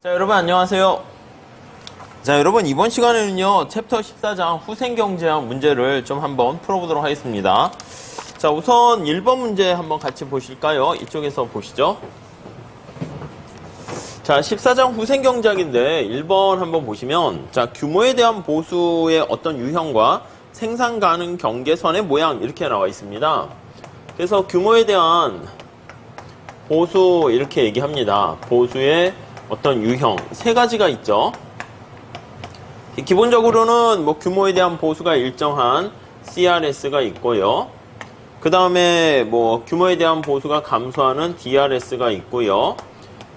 자, 여러분 안녕하세요. 자, 여러분 이번 시간에는요 챕터 14장 후생경제학 문제를 좀 한번 풀어보도록 하겠습니다. 자, 우선 1번 문제 한번 같이 보실까요? 이쪽에서 보시죠. 자, 14장 후생경제학인데 1번 한번 보시면, 자, 규모에 대한 보수의 어떤 유형과 생산 가능 경계선의 모양 이렇게 나와 있습니다. 그래서 규모에 대한 보수 이렇게 얘기합니다. 보수의 어떤 유형 세 가지가 있죠. 기본적으로는 뭐 규모에 대한 보수가 일정한 CRS가 있고요. 그 다음에 뭐 규모에 대한 보수가 감소하는 DRS가 있고요.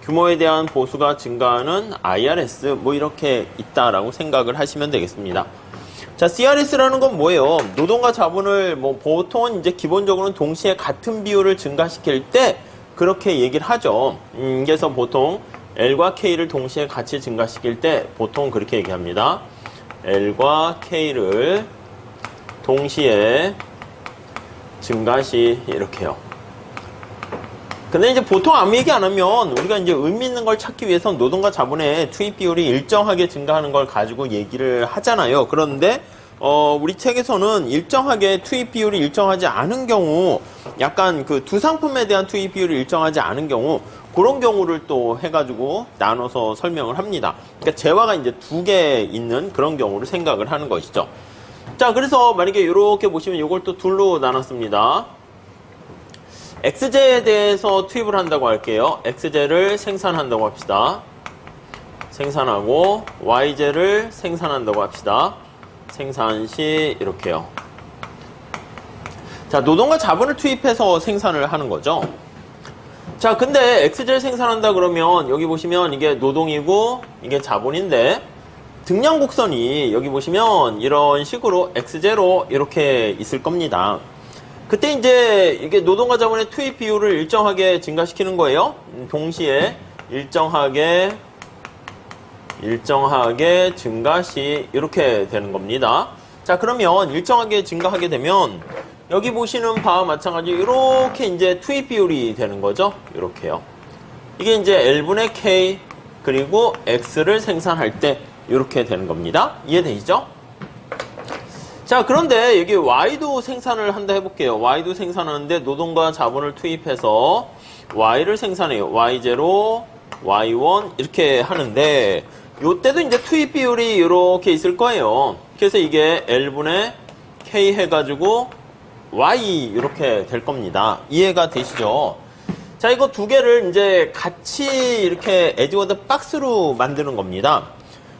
규모에 대한 보수가 증가하는 IRS 뭐 이렇게 있다라고 생각을 하시면 되겠습니다. 자, CRS라는 건 뭐예요? 노동과 자본을 뭐 보통은 이제 기본적으로는 동시에 같은 비율을 증가시킬 때 그렇게 얘기를 하죠. 그래서 보통 L과 K를 동시에 같이 증가시킬 때 보통 그렇게 얘기합니다. L과 K를 동시에 증가시 이렇게요. 근데 이제 보통 아무 얘기 안 하면 우리가 이제 의미 있는 걸 찾기 위해서는 노동과 자본의 투입 비율이 일정하게 증가하는 걸 가지고 얘기를 하잖아요. 그런데 우리 책에서는 일정하게 투입 비율이 일정하지 않은 경우, 약간 그 두 상품에 대한 투입 비율이 일정하지 않은 경우, 그런 경우를 또 해가지고 나눠서 설명을 합니다. 그러니까 재화가 이제 두 개 있는 그런 경우를 생각을 하는 것이죠. 자, 그래서 만약에 이렇게 보시면 이걸 또 둘로 나눴습니다. XJ에 대해서 투입을 한다고 할게요. XJ를 생산한다고 합시다. 생산하고 YJ를 생산한다고 합시다. 생산시 이렇게요. 자, 노동과 자본을 투입해서 생산을 하는 거죠. 자, 근데 XJ를 생산한다 그러면 여기 보시면 이게 노동이고 이게 자본인데 등량 곡선이 여기 보시면 이런 식으로 XJ로 이렇게 있을 겁니다. 그때 이제 이게 노동과 자본의 투입 비율을 일정하게 증가시키는 거예요. 동시에 일정하게 증가시 이렇게 되는 겁니다. 자, 그러면 일정하게 증가하게 되면 여기 보시는 바와 마찬가지로 이렇게 이제 투입 비율이 되는 거죠. 이렇게요. 이게 이제 L분의 K 그리고 X를 생산할 때 이렇게 되는 겁니다. 이해되시죠? 자, 그런데 여기 Y도 생산을 한다 해볼게요. Y도 생산하는데 노동과 자본을 투입해서 Y를 생산해요. Y0, Y1 이렇게 하는데 요때도 이제 투입 비율이 이렇게 있을 거예요. 그래서 이게 L분의 K 해가지고 Y 이렇게 될 겁니다. 이해가 되시죠? 자, 이거 두 개를 이제 같이 이렇게 에지워드 박스로 만드는 겁니다.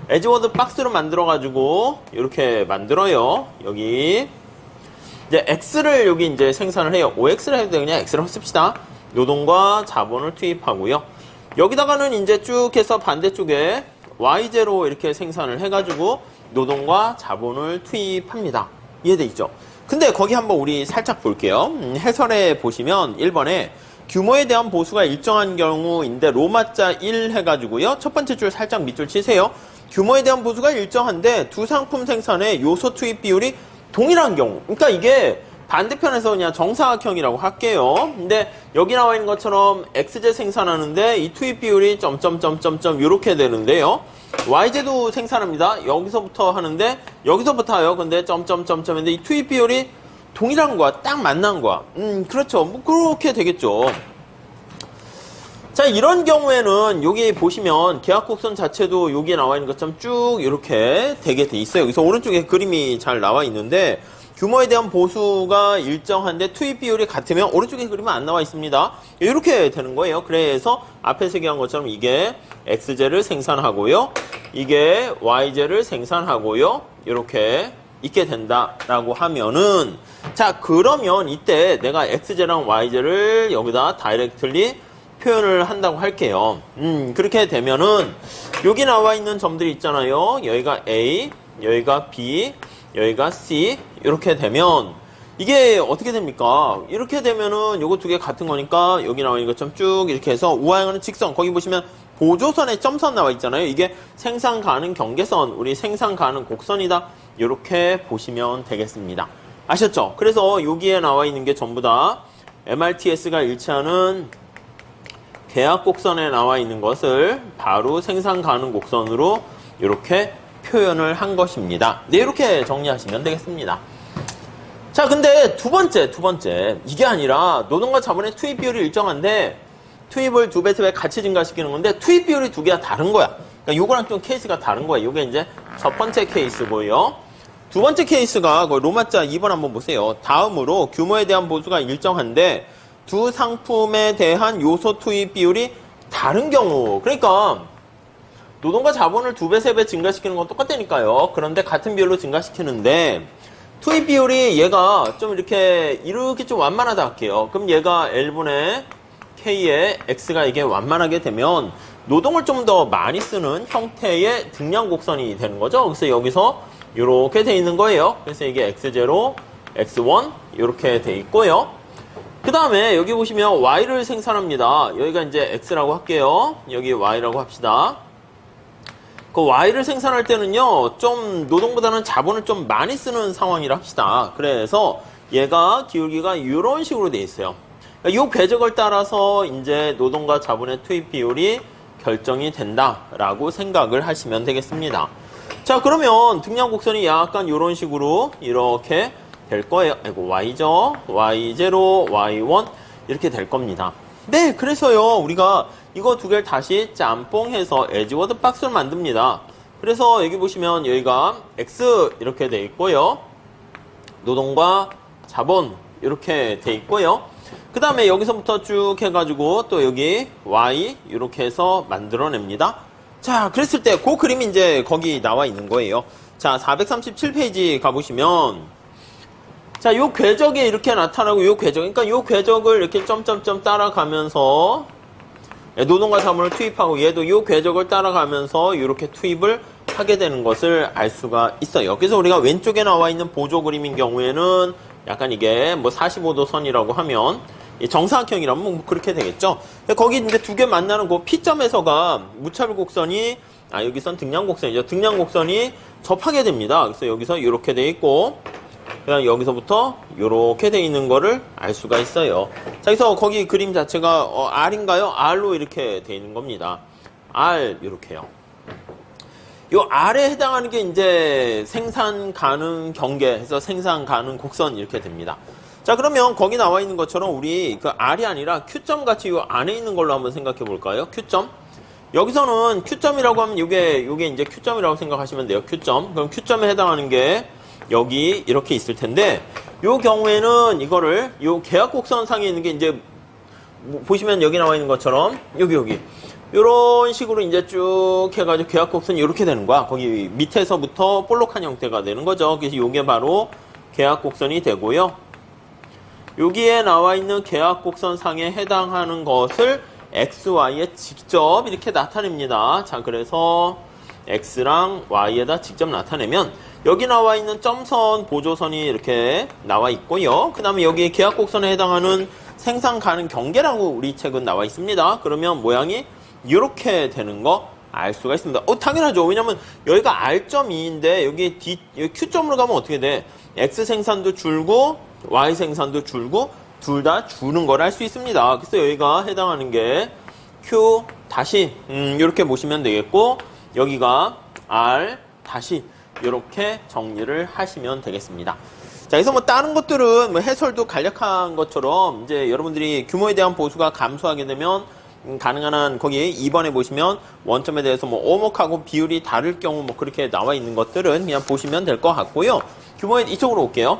에지워드 박스로 만들어가지고 이렇게 만들어요. 여기 이제 X를 여기 이제 생산을 해요. OX를 해도 그냥 X를 씁시다. 노동과 자본을 투입하고요. 여기다가는 이제 쭉 해서 반대쪽에 Y0 이렇게 생산을 해가지고 노동과 자본을 투입합니다. 이해되시죠? 근데 거기 한번 우리 살짝 볼게요. 해설에 보시면 1번에 규모에 대한 보수가 일정한 경우인데 로마자 1 해가지고요. 첫 번째 줄 살짝 밑줄 치세요. 규모에 대한 보수가 일정한데 두 상품 생산의 요소 투입 비율이 동일한 경우. 그러니까 이게 반대편에서 그냥 정사각형이라고 할게요. 근데 여기 나와 있는 것처럼 XJ 생산하는데 이 투입 비율이 점점점점점 이렇게 되는데요. YJ도 생산합니다. 여기서부터 하는데 여기서부터 해요. 근데 점점점점인데 이 투입 비율이 동일한 거야. 딱 만난 거야. 그렇죠. 뭐 그렇게 되겠죠. 자, 이런 경우에는 여기 보시면 계약 곡선 자체도 여기에 나와 있는 것처럼 쭉 이렇게 되게 돼 있어요. 그래서 오른쪽에 그림이 잘 나와 있는데 규모에 대한 보수가 일정한데 투입 비율이 같으면 오른쪽에 그림은 안 나와 있습니다. 이렇게 되는 거예요. 그래서 앞에서 얘기한 것처럼 이게 XJ를 생산하고요. 이게 YJ를 생산하고요. 이렇게 있게 된다라고 하면은, 자, 그러면 이때 내가 XJ랑 YJ를 여기다 다이렉트리 표현을 한다고 할게요. 그렇게 되면은 여기 나와 있는 점들이 있잖아요. 여기가 A, 여기가 B, 여기가 C 이렇게 되면 이게 어떻게 됩니까? 이렇게 되면은 요거 두 개 같은 거니까 여기 나와 있는 것처럼 쭉 이렇게 해서 우하향하는 직선, 거기 보시면 보조선에 점선 나와 있잖아요. 이게 생산 가능 경계선, 우리 생산 가능 곡선이다. 이렇게 보시면 되겠습니다. 아셨죠? 그래서 여기에 나와 있는 게 전부 다 MRTS가 일치하는 계약 곡선에 나와 있는 것을 바로 생산 가능 곡선으로 이렇게 표현을 한 것입니다. 네, 이렇게 정리하시면 되겠습니다. 자, 근데 두 번째. 이게 아니라 노동과 자본의 투입 비율이 일정한데 투입을 2배, 3배 같이 증가시키는 건데 투입 비율이 두 개가 다른 거야. 그러니까 요거랑 좀 케이스가 다른 거예요. 요게 이제 첫 번째 케이스고요. 두 번째 케이스가 로마자 2번 한번 보세요. 다음으로 규모에 대한 보수가 일정한데 두 상품에 대한 요소 투입 비율이 다른 경우. 그러니까 노동과 자본을 2배, 3배 증가시키는 건 똑같다니까요. 그런데 같은 비율로 증가시키는데 투입 비율이 얘가 좀 이렇게 좀 완만하다 할게요. 그럼 얘가 L분의 K에 X가 이게 완만하게 되면 노동을 좀 더 많이 쓰는 형태의 등량 곡선이 되는 거죠. 그래서 여기서 이렇게 돼 있는 거예요. 그래서 이게 X0, X1 이렇게 돼 있고요. 그 다음에 여기 보시면 Y를 생산합니다. 여기가 이제 X라고 할게요. 여기 Y라고 합시다. 그 Y를 생산할 때는요, 좀 노동보다는 자본을 좀 많이 쓰는 상황이라 합시다. 그래서 얘가 기울기가 이런 식으로 돼 있어요. 이 궤적을 따라서 이제 노동과 자본의 투입 비율이 결정이 된다라고 생각을 하시면 되겠습니다. 자, 그러면 등량 곡선이 약간 이런 식으로 이렇게 될 거예요. 아이고, Y죠. Y0, Y1 이렇게 될 겁니다. 네, 그래서요, 우리가 이거 두 개를 다시 짬뽕해서 에즈워드 박스를 만듭니다. 그래서 여기 보시면 여기가 X 이렇게 돼 있고요. 노동과 자본 이렇게 돼 있고요. 그 다음에 여기서부터 쭉 해가지고 또 여기 Y 이렇게 해서 만들어냅니다. 자, 그랬을 때 그 그림이 이제 거기 나와 있는 거예요. 자, 437페이지 가보시면 자, 요 궤적이 이렇게 나타나고 요 궤적, 그러니까 요 궤적을 이렇게 점점점 따라가면서 노동과 자본을 투입하고 얘도 요 궤적을 따라가면서 이렇게 투입을 하게 되는 것을 알 수가 있어요. 그래서 우리가 왼쪽에 나와 있는 보조 그림인 경우에는 약간 이게 뭐 45도 선이라고 하면 정사각형이라면 뭐 그렇게 되겠죠. 거기 이제 두 개 만나는 그 P점에서가 무차별 곡선이 여기선 등량 곡선이죠. 등량 곡선이 접하게 됩니다. 그래서 여기서 이렇게 돼 있고 그냥 여기서부터 이렇게 돼 있는 거를 알 수가 있어요. 자, 그래서 거기 그림 자체가 R인가요? R로 이렇게 돼 있는 겁니다. R 이렇게요. 요 R에 해당하는 게 이제 생산 가능 경계에서 생산 가능 곡선 이렇게 됩니다. 자, 그러면 거기 나와 있는 것처럼 우리 그 R이 아니라 Q점 같이 요 안에 있는 걸로 한번 생각해 볼까요? Q점. 여기서는 Q점이라고 하면 요게 이제 Q점이라고 생각하시면 돼요. Q점. 그럼 Q점에 해당하는 게 여기 이렇게 있을 텐데 요 경우에는 이거를 요 계약 곡선 상에 있는 게 이제 보시면 여기 나와 있는 것처럼 여기 요런 식으로 이제 쭉 해가지고 계약 곡선이 이렇게 되는 거야. 거기 밑에서부터 볼록한 형태가 되는 거죠. 그래서 요게 바로 계약 곡선이 되고요. 여기에 나와 있는 계약 곡선 상에 해당하는 것을 XY에 직접 이렇게 나타냅니다. 자, 그래서 X랑 Y에다 직접 나타내면 여기 나와 있는 점선 보조선이 이렇게 나와 있고요. 그 다음에 여기 계약 곡선에 해당하는 생산 가능 경계라고 우리 책은 나와 있습니다. 그러면 모양이 이렇게 되는 거 알 수가 있습니다. 당연하죠. 왜냐면 여기가 R점인데 여기 Q점으로 가면 어떻게 돼? X 생산도 줄고 Y 생산도 줄고 둘 다 주는 걸 알 수 있습니다. 그래서 여기가 해당하는 게 Q 다시 이렇게 보시면 되겠고 여기가 R 다시 이렇게 정리를 하시면 되겠습니다. 자, 그래서 뭐 다른 것들은 뭐 해설도 간략한 것처럼 이제 여러분들이 규모에 대한 보수가 감소하게 되면 가능한 한 거기 2번에 보시면 원점에 대해서 뭐 오목하고 비율이 다를 경우 뭐 그렇게 나와 있는 것들은 그냥 보시면 될 것 같고요. 규모에 이쪽으로 올게요.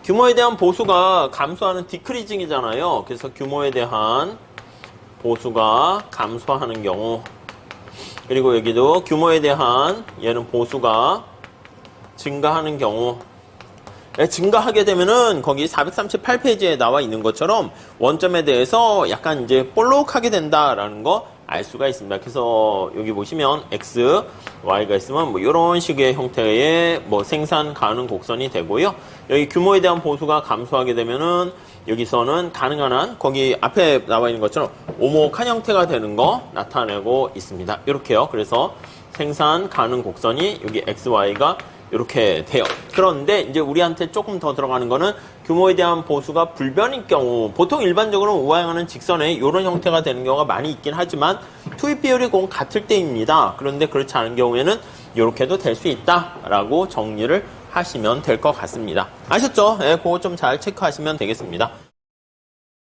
규모에 대한 보수가 감소하는 디크리징이잖아요. 그래서 규모에 대한 보수가 감소하는 경우 그리고 여기도 규모에 대한 얘는 보수가 증가하는 경우 증가하게 되면은 거기 438페이지에 나와 있는 것처럼 원점에 대해서 약간 이제 볼록하게 된다라는 거 알 수가 있습니다. 그래서 여기 보시면 X, Y가 있으면 뭐 이런 식의 형태의 뭐 생산 가능 곡선이 되고요. 여기 규모에 대한 보수가 감소하게 되면은 여기서는 가능한 한 거기 앞에 나와 있는 것처럼 오목한 형태가 되는 거 나타내고 있습니다. 이렇게요. 그래서 생산 가능 곡선이 여기 X, Y가 이렇게 돼요. 그런데 이제 우리한테 조금 더 들어가는 거는 규모에 대한 보수가 불변일 경우, 보통 일반적으로 우하향하는 직선에 이런 형태가 되는 경우가 많이 있긴 하지만 투입 비율이 꼭 같을 때입니다. 그런데 그렇지 않은 경우에는 이렇게도 될 수 있다라고 정리를 하시면 될 것 같습니다. 아셨죠? 예, 그거 좀 잘 체크하시면 되겠습니다.